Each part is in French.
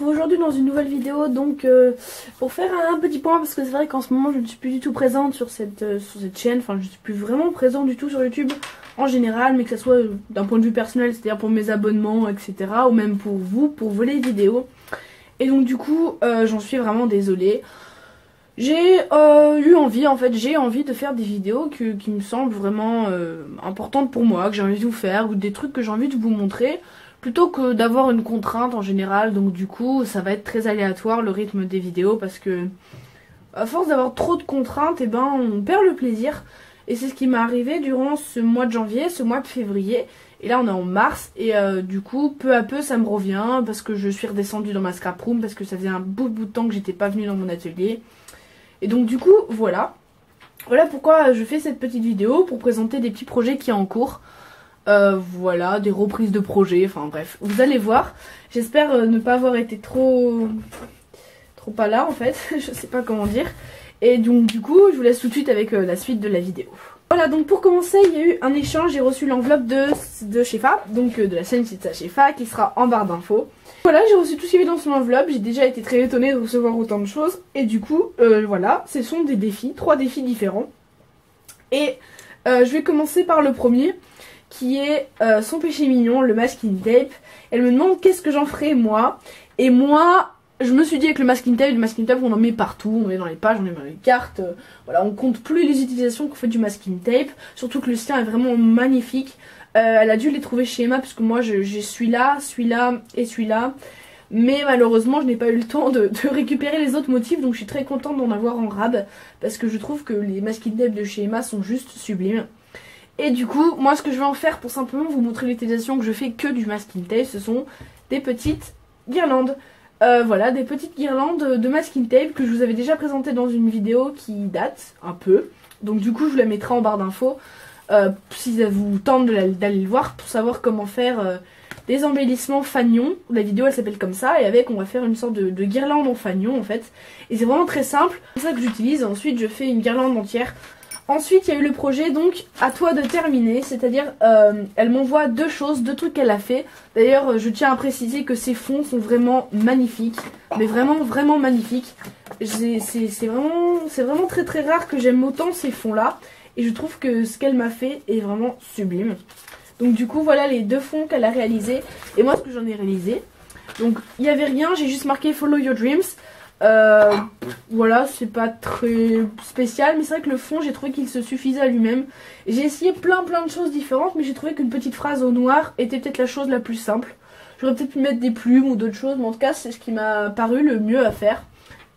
retrouve aujourd'hui dans une nouvelle vidéo, donc pour faire un petit point, parce que c'est vrai qu'en ce moment je ne suis plus du tout présente sur cette chaîne, enfin je ne suis plus vraiment présente du tout sur YouTube en général, mais que ce soit d'un point de vue personnel, c'est-à-dire pour mes abonnements, etc., ou même pour vous, pour vos vidéos. Et donc du coup, j'en suis vraiment désolée. J'ai eu envie, en fait, j'ai envie de faire des vidéos qui me semblent vraiment importantes pour moi, que j'ai envie de vous faire, ou des trucs que j'ai envie de vous montrer, plutôt que d'avoir une contrainte en général. Donc du coup, ça va être très aléatoire le rythme des vidéos, parce que à force d'avoir trop de contraintes, et ben on perd le plaisir. Et c'est ce qui m'est arrivé durant ce mois de janvier, ce mois de février. Et là on est en mars et du coup peu à peu ça me revient parce que je suis redescendue dans ma scrap room, parce que ça faisait un bout de temps que j'étais pas venue dans mon atelier. Et donc du coup voilà pourquoi je fais cette petite vidéo, pour présenter des petits projets qui sont en cours. Voilà, des reprises de projets, enfin bref, vous allez voir. J'espère ne pas avoir été trop pas là en fait, je sais pas comment dire. Et donc du coup je vous laisse tout de suite avec la suite de la vidéo. Voilà, donc pour commencer, il y a eu un échange, j'ai reçu l'enveloppe de Shefa, donc de la chaîne Sitsa Shefa, qui sera en barre d'infos. Voilà, j'ai reçu tout ce qu'il y avait dans son enveloppe, j'ai déjà été très étonnée de recevoir autant de choses. Et du coup, voilà, ce sont des défis, 3 défis différents. Et je vais commencer par le premier, qui est son péché mignon, le masking tape. Elle me demande qu'est-ce que j'en ferai moi. Et moi, je me suis dit avec le masking tape on en met partout, on met dans les pages, on met dans les cartes, voilà, on compte plus les utilisations qu'on fait du masking tape, surtout que le sien est vraiment magnifique. Elle a dû les trouver chez Emma, parce que moi j'ai celui-là et celui-là, mais malheureusement je n'ai pas eu le temps de récupérer les autres motifs, donc je suis très contente d'en avoir en rab, parce que je trouve que les masking tape de chez Emma sont juste sublimes. Et du coup, moi ce que je vais en faire pour simplement vous montrer l'utilisation que je fais que du masking tape, ce sont des petites guirlandes. Voilà, des petites guirlandes de masking tape que je vous avais déjà présenté dans une vidéo qui date un peu. Donc du coup je vous la mettrai en barre d'infos si ça vous tente d'aller le voir, pour savoir comment faire des embellissements fanion. La vidéo elle s'appelle comme ça, et avec on va faire une sorte de guirlande en fanion en fait. Et c'est vraiment très simple, c'est ça que j'utilise. Ensuite je fais une guirlande entière. Ensuite, il y a eu le projet, donc, à toi de terminer, c'est-à-dire, elle m'envoie deux trucs qu'elle a fait. D'ailleurs, je tiens à préciser que ces fonds sont vraiment magnifiques, mais vraiment, vraiment magnifiques. C'est vraiment très très rare que j'aime autant ces fonds-là, et je trouve que ce qu'elle m'a fait est vraiment sublime. Donc du coup, voilà les deux fonds qu'elle a réalisés, et moi, ce que j'en ai réalisé. Donc, il n'y avait rien, j'ai juste marqué « Follow your dreams ». Voilà, c'est pas très spécial, mais c'est vrai que le fond j'ai trouvé qu'il se suffisait à lui-même. J'ai essayé plein de choses différentes, mais j'ai trouvé qu'une petite phrase au noir était peut-être la chose la plus simple. J'aurais peut-être pu mettre des plumes ou d'autres choses, mais en tout cas c'est ce qui m'a paru le mieux à faire.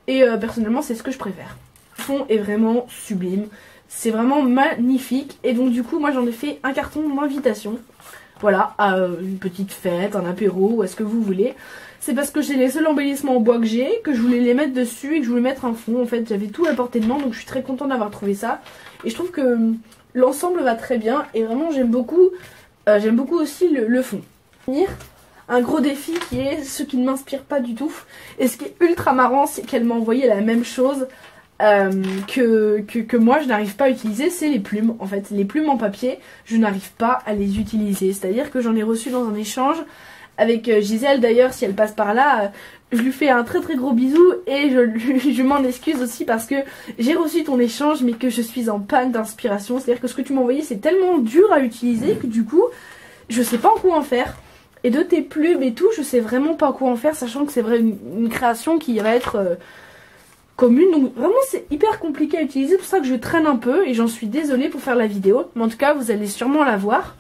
Et personnellement c'est ce que je préfère. Le fond est vraiment sublime, c'est vraiment magnifique. Et donc du coup moi j'en ai fait un carton d'invitation. Voilà, à une petite fête, un apéro, ou à ce que vous voulez. C'est parce que j'ai les seuls embellissements en bois que j'ai, que je voulais les mettre dessus et que je voulais mettre un fond. En fait, j'avais tout à portée de main, donc je suis très contente d'avoir trouvé ça. Et je trouve que l'ensemble va très bien, et vraiment j'aime beaucoup aussi le fond. Un gros défi qui est ce qui ne m'inspire pas du tout. Et ce qui est ultra marrant, c'est qu'elle m'a envoyé la même chose que moi je n'arrive pas à utiliser, c'est les plumes. En fait, les plumes en papier, je n'arrive pas à les utiliser. C'est-à-dire que j'en ai reçu dans un échange avec Gisèle, d'ailleurs, si elle passe par là, je lui fais un très très gros bisou, et je m'en excuse aussi parce que j'ai reçu ton échange mais que je suis en panne d'inspiration. C'est-à-dire que ce que tu m'as envoyé c'est tellement dur à utiliser que du coup je sais pas quoi en faire. Et de tes plumes et tout, je sais vraiment pas quoi en faire, sachant que c'est vrai une création qui va être commune, donc vraiment c'est hyper compliqué à utiliser, c'est pour ça que je traîne un peu et j'en suis désolée pour faire la vidéo, mais en tout cas vous allez sûrement la voir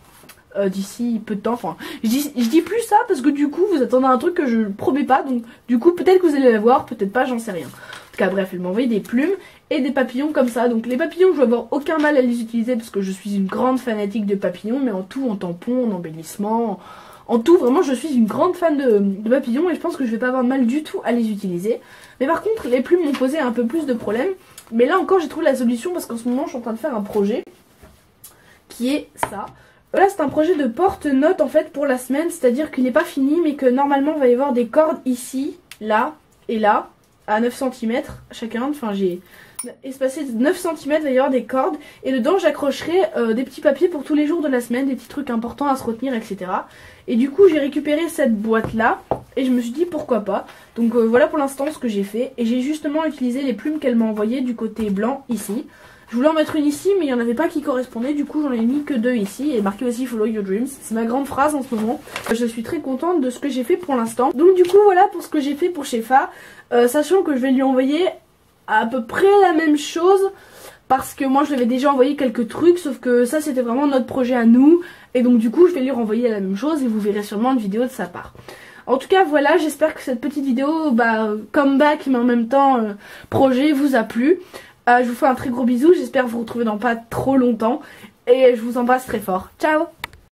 d'ici peu de temps. Enfin, je dis plus ça parce que du coup vous attendez un truc que je promets pas, donc du coup peut-être que vous allez la voir, peut-être pas, j'en sais rien. En tout cas bref, elle m'a envoyé des plumes et des papillons comme ça. Donc les papillons, je vais avoir aucun mal à les utiliser parce que je suis une grande fanatique de papillons, mais en tout, en tampon, en embellissement, en tout, vraiment je suis une grande fan de papillons, et je pense que je vais pas avoir de mal du tout à les utiliser. Mais par contre les plumes m'ont posé un peu plus de problèmes, mais là encore j'ai trouvé la solution, parce qu'en ce moment je suis en train de faire un projet qui est ça. Là c'est un projet de porte-notes en fait pour la semaine, c'est-à-dire qu'il n'est pas fini, mais que normalement il va y avoir des cordes ici, là et là, à 9 cm chacun. Enfin j'ai espacé de 9 cm, il va y avoir des cordes et dedans j'accrocherai des petits papiers pour tous les jours de la semaine, des petits trucs importants à se retenir, etc. Et du coup j'ai récupéré cette boîte là et je me suis dit pourquoi pas. Donc voilà pour l'instant ce que j'ai fait et j'ai justement utilisé les plumes qu'elle m'a envoyées du côté blanc ici. Je voulais en mettre une ici mais il n'y en avait pas qui correspondait, du coup j'en ai mis que 2 ici et marqué aussi Follow Your Dreams. C'est ma grande phrase en ce moment. Je suis très contente de ce que j'ai fait pour l'instant. Donc du coup voilà pour ce que j'ai fait pour Shefa, sachant que je vais lui envoyer à peu près la même chose parce que moi je lui avais déjà envoyé quelques trucs, sauf que ça c'était vraiment notre projet à nous et donc du coup je vais lui renvoyer la même chose et vous verrez sûrement une vidéo de sa part. En tout cas voilà, j'espère que cette petite vidéo comeback mais en même temps projet vous a plu. Je vous fais un très gros bisou, j'espère vous retrouver dans pas trop longtemps et je vous embrasse très fort. Ciao.